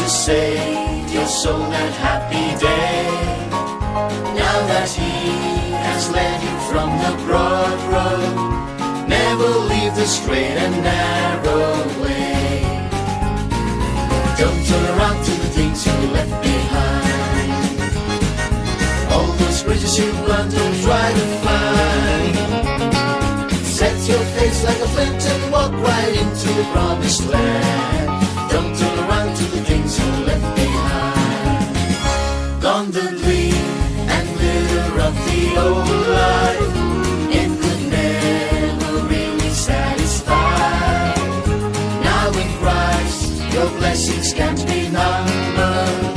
Jesus saved your soul that happy day. Now that He has led you from the broad road, never leave the straight and narrow way. Don't turn around to the things you left behind. All those bridges you burned, don't try to find. Set your face like a flint and walk right into the promised land. Don't turn around to the things you left behind. Gone the gleam and glitter of the old life. It could never really satisfy. Now in Christ your blessings can't be numbered.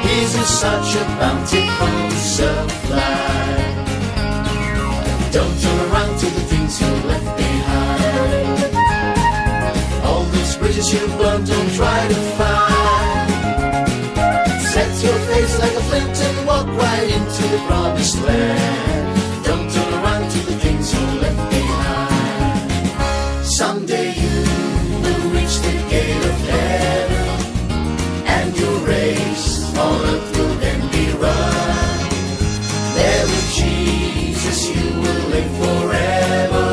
His is such a bountiful supply. Don't turn around to the things you left behind. All those bridges you burned, don't try to find. Set your face like a flint and walk right into the promised land. Don't turn around to the things you left behind. Someday you will reach the gate of heaven, and your race on earth will then be run. There with Jesus you will live forever,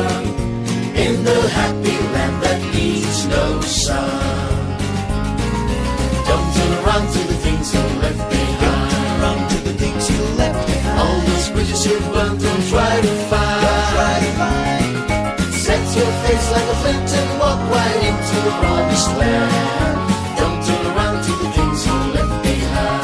in the happy land that needs no sun. Don't turn around to the things you left behind. Don't turn around to the things you left behind. All those bridges you burned, don't try to find. Don't try to find. Set your face like a flint and walk right into the promised land. Don't turn around to the things you left behind.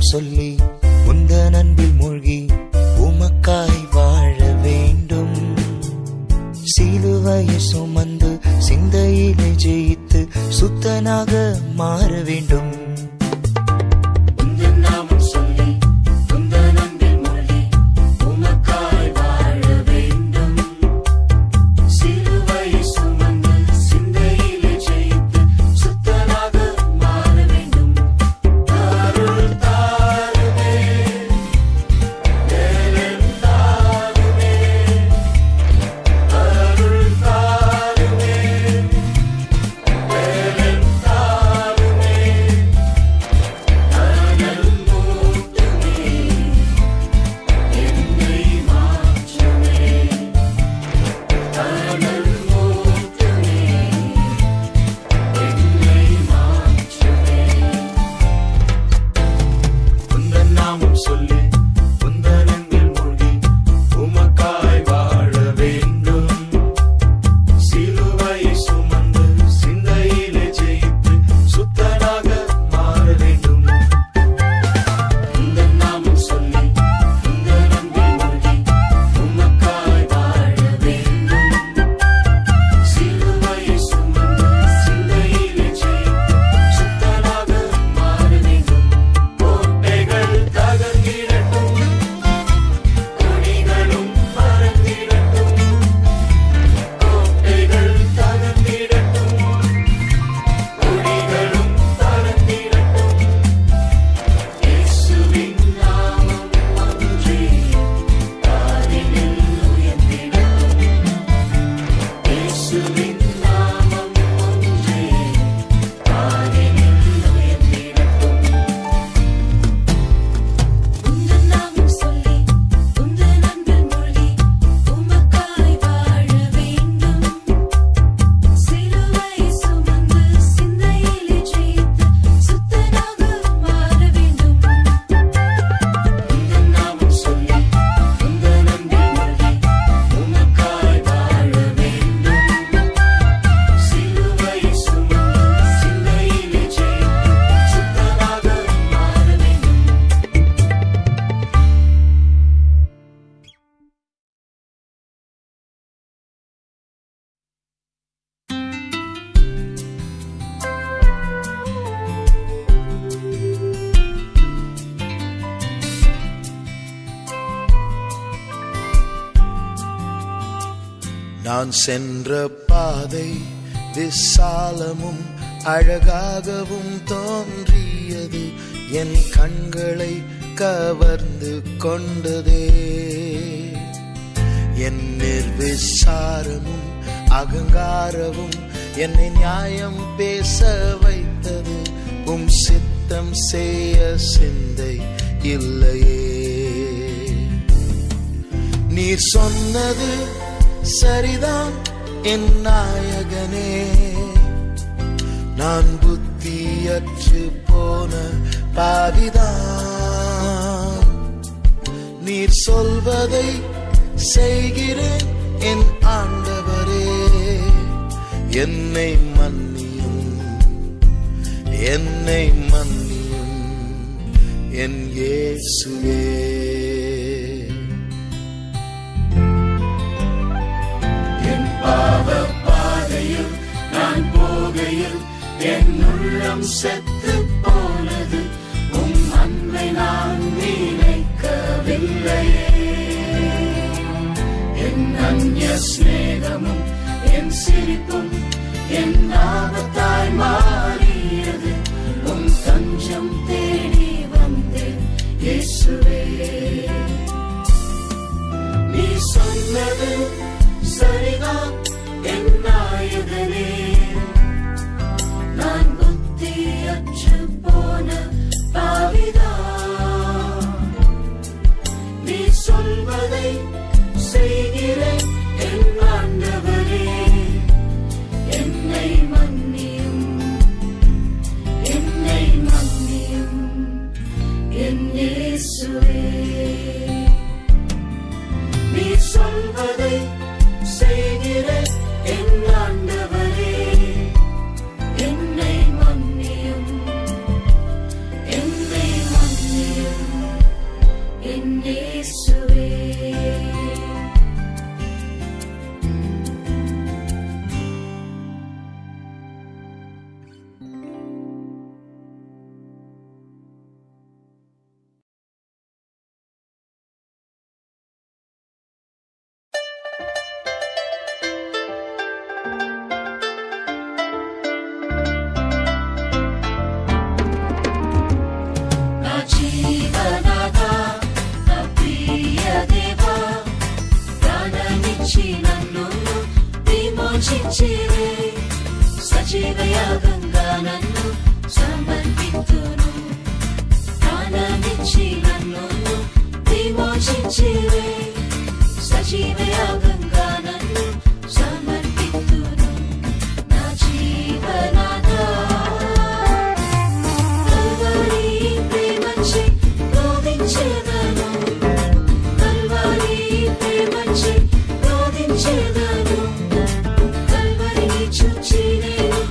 நாமம் சொல்லி உந்தன் அன்பில் மூழ்கி உமக்காய் வாழ வேண்டும். சிலுவையை சுமந்து சிந்தையிலே ஜெயித்து சுத்தனாக மாற வேண்டும். நான் சென்ற பாதை விசாலமும் அழகாகவும் தோன்றியது, என் கண்களை கவர்ந்து கொண்டதே. என் நிர்விசாரமும் அகங்காரமும் என்னை நியாயம் பேச வைத்தது, உம் சித்தம் செய்ய சிந்தை இல்லையே. நீர் சொன்னது சரிதான் என் நாயகனே, நான் புத்தியற்று போன பாவிதான். நீர் சொல்வதை செய்கிறேன் என் ஆண்டவரே, என்னை மன்னியும் என்னை மன்னியும் என் இயேசுவே. பாதையில் நான் போகையில் என் உள்ளம் செத்து போனது, உம் அன்பை நான் நினைக்கவில்லையே. என் அந்நிய சிநேகமும் என் சிரிப்பும் என் ஆபத்தாய் மாறியது, உம் தஞ்சம் தேடி வந்தேன் இயேசுவே. நீ சொன்னது சரிதான் என் நாயகனே, நான் புத்தியற்று போன பாவிதான். நீ சொல்வதை செய்கிறேன் என் ஆண்டவரே, என்னை மன்னியும் என் இயேசுவே. நீ சொல்வதை செய்கிறேன் విమోచించిరే సజీవయాగంగా నన్ను సమర్పితును నా జీవనాథా కల్వరి ప్రేమచే రోధించెదను కల్వరి ప్రేమచే రోధించెదను కల్వరిని చూచి నేను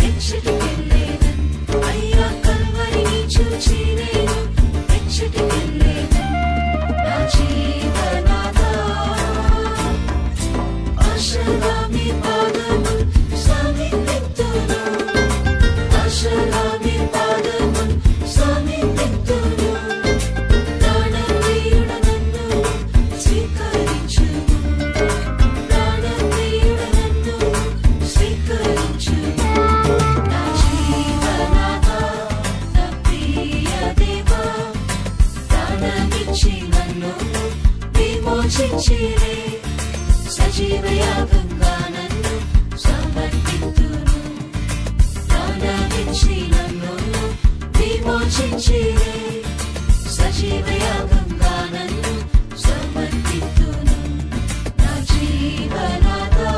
ఎచ్చటికెళ్ళేదను అయ్యా కల్వరిని చూచి నేను ఎచ్చటికెళ్ళేదను నా జీవనాథా ఆశగా మీ పాదము సమీపింతును ఆశగా మీ పాదము సమీపింతును ప్రాణప్రియుడ నన్ను స్వీకరించుము ప్రాణప్రియుడ నన్ను స్వీకరించుము నా జీవనాథా నా ప్రియ దేవా ప్రాణమిచ్చి నన్ను విమోచించిరే సజీవయాగంగా నన్ను సమర్పితును ప్రాణమిచ్చి నన్ను విమోచించిరే సజీవయాగంగా నన్ను సమర్పితును నా జీవనాథా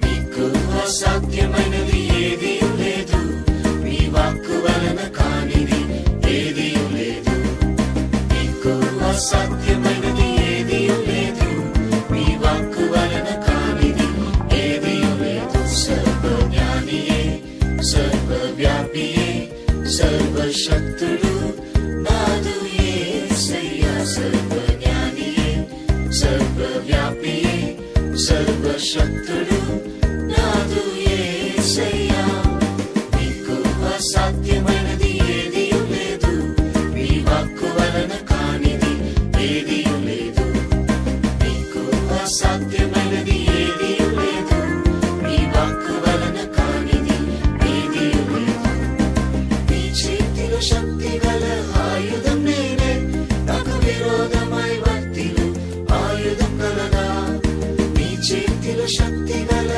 నీకు అసాధ్యమైనది ఏదీ లేదు నీ వాక్కు వలన కానిది ఏదీ లేదు నీకు అసాధ్యమైనది ఏదీ లేదు నీ వాక్కు వలన కానిది ఏదీ లేదు సర్వజ్ఞానియే సర్వవ్యాపియే సర్వశక్తుడు నాదు యేసయ్యా సర్వజ్ఞానియే సర్వవ్యాపియే సర్వశక్తుడు నాదు యేసయ్యా నీకు అసాధ్యమైనది ఏదీ లేదు నీ వాక్కు వలన కానిది ఏదీ లేదు నీకు అసాధ్యమైనది ఏదీ లేదు నీ వాక్కు వలన కానిది ఏదీ లేదు నీ చేతిలో శక్తి గల ఆయుధం నేనే నాకు విరోధమై వర్తిలు ఆయుధం గలదా నీ చేతిలో శక్తి గల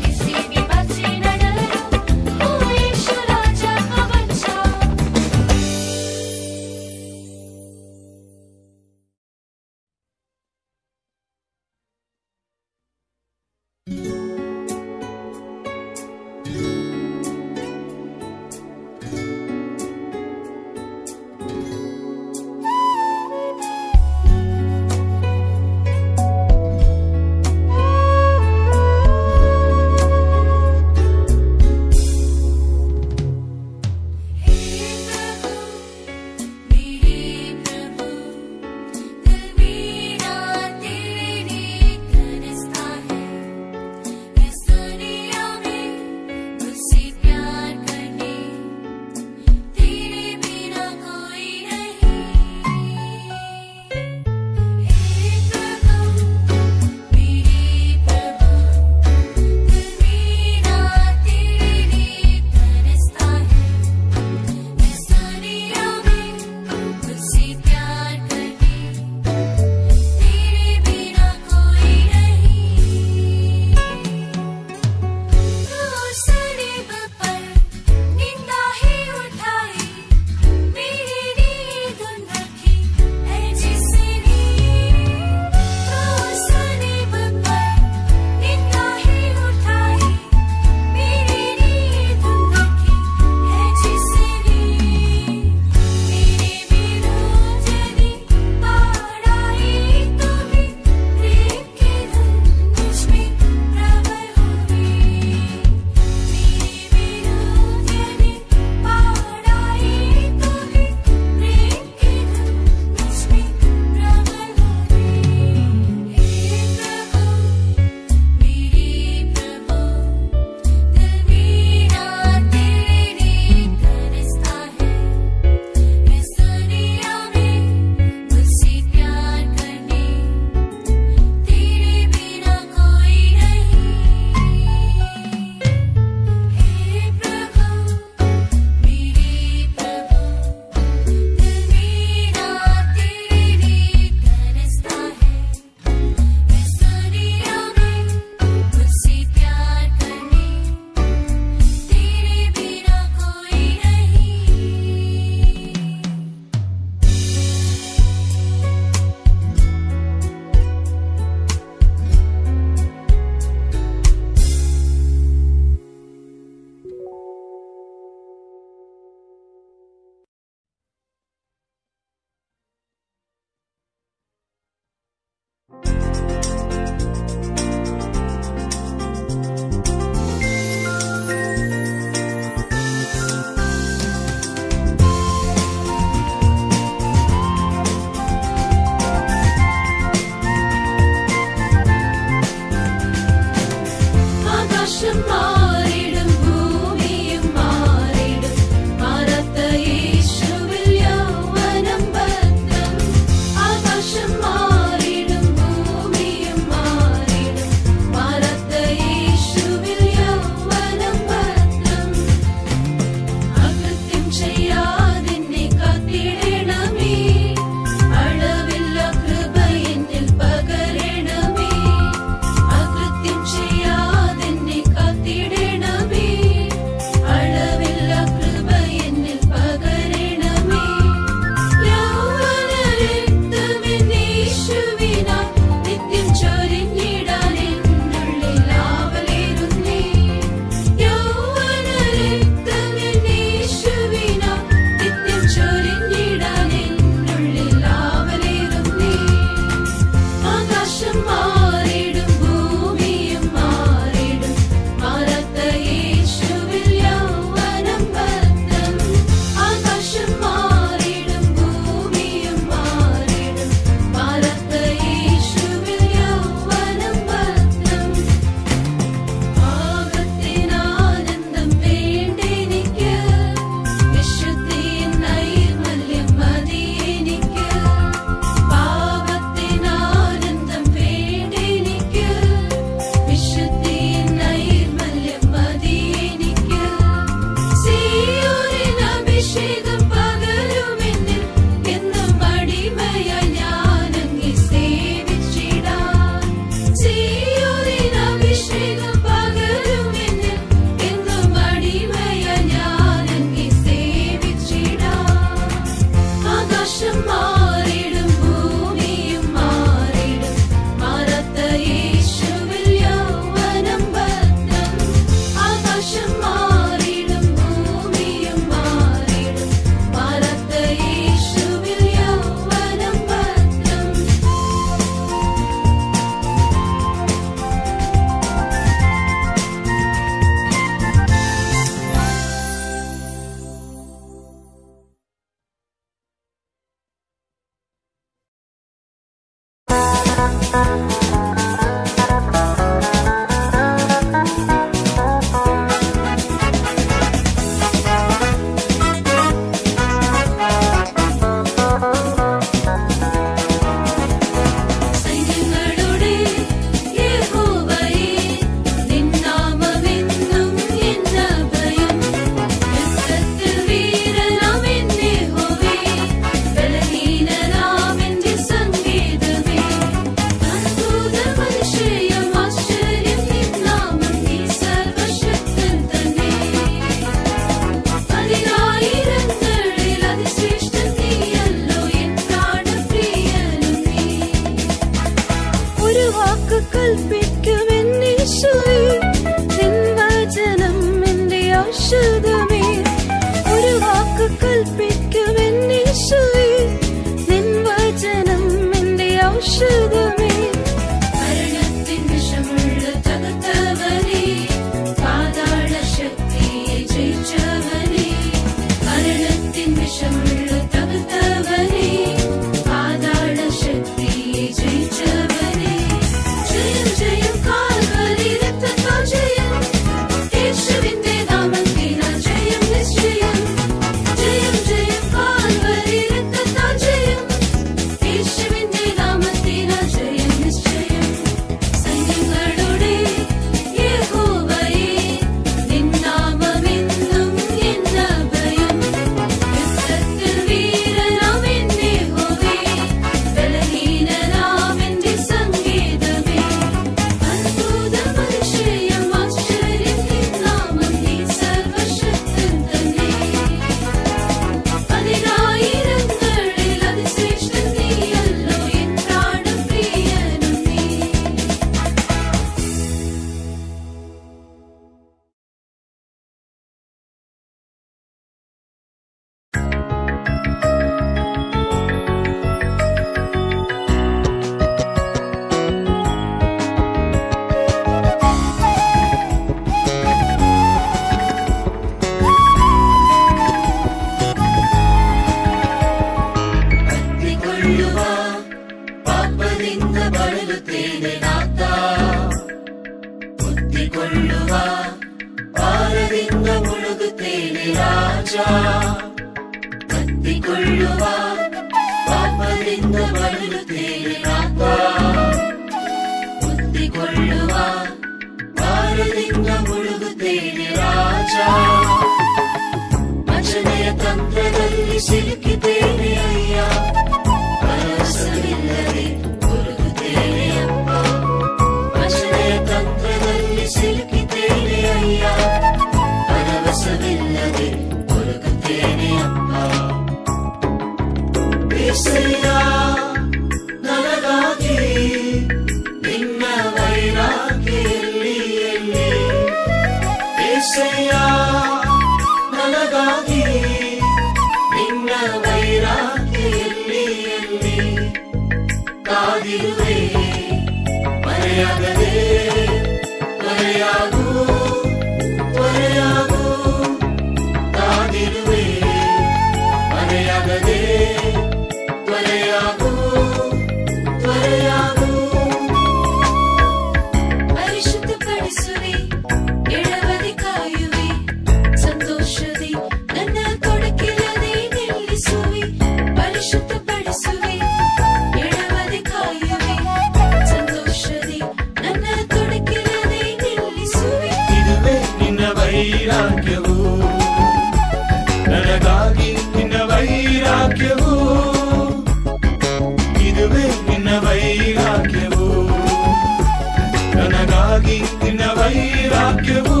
ನಿನ್ನ ವೈರಾಗ್ಯವೂ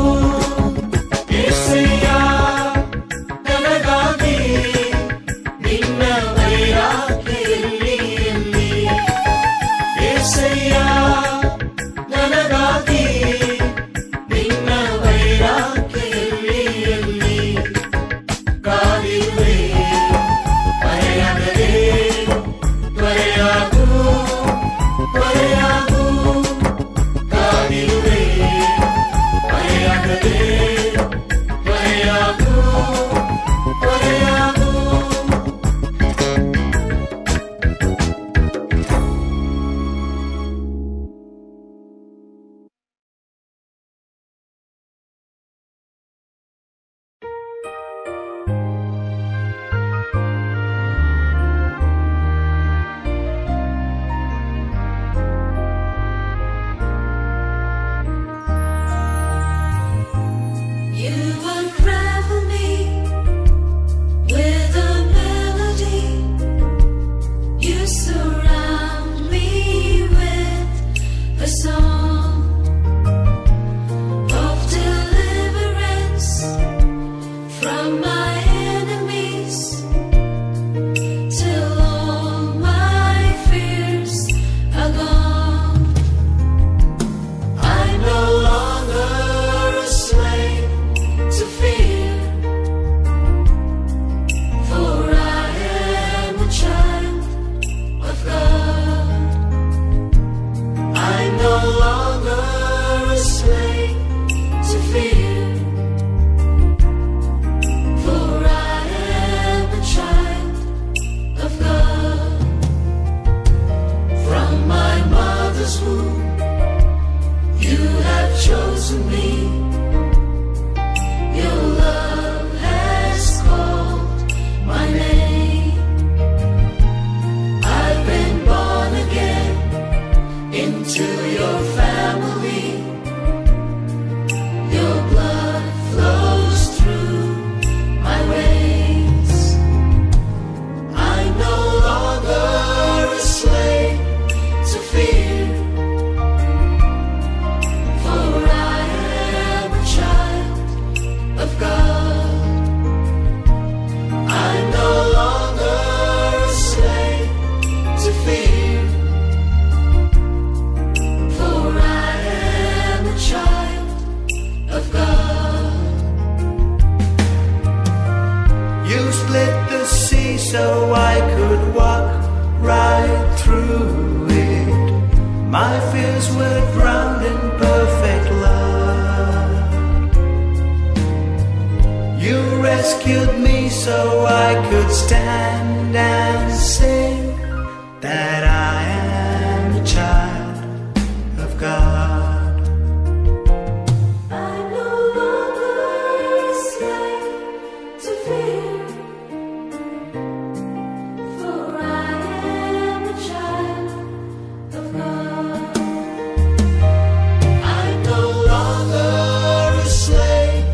ಎಲ್ಲಿ ಎಲ್ಲಿ ಏಸಯ್ಯ ನನಗಾಗಿ ನಿನ್ನ ವೈರಾಗ್ಯ ಎಲ್ಲಿ ಎಲ್ಲಿ ಕಾದಿರುವೆ ಮರೆಯಾಗದೆ ತ್ವರೆಯಾಗು ತ್ವರೆಯಾಗು ಕಾದಿರುವೆ ಮರೆಯಾಗದೆ ತ್ವರೆಯಾಗು ತ್ವರೆಯಾಗು. You unravel me with a melody. You surround me with a song of deliverance from my enemies till all my fears are gone. I'm no longer a slave to fear, for I am a child of God. I'm no longer a slave to fear, for I am a child of God. From my mother's womb you have chosen me. Your love has called my name. I've been born again into your family. Your blood flows through my veins. I'm no longer a slave to fear, for I am a child of God. I'm no longer a slave to fear, for I am a child of God. You split the sea so I could walk right through it. My fears were drowned in perfect love. You rescued me so I could stand and sing that I am a child of God. I'm no longer a slave to fear, for I am a child of God. I'm no longer a slave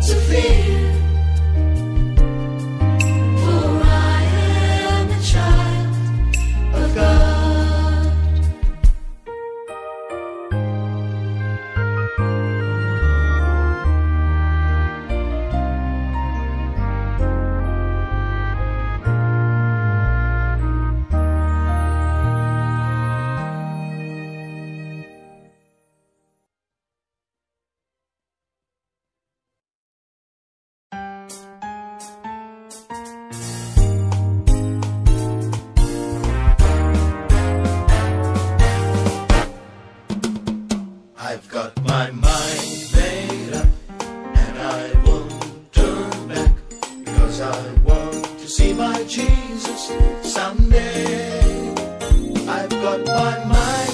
to fear, for I am a child of God. I've got my mind made up, and I won't turn back, because I want to see my Jesus someday. I've got my mind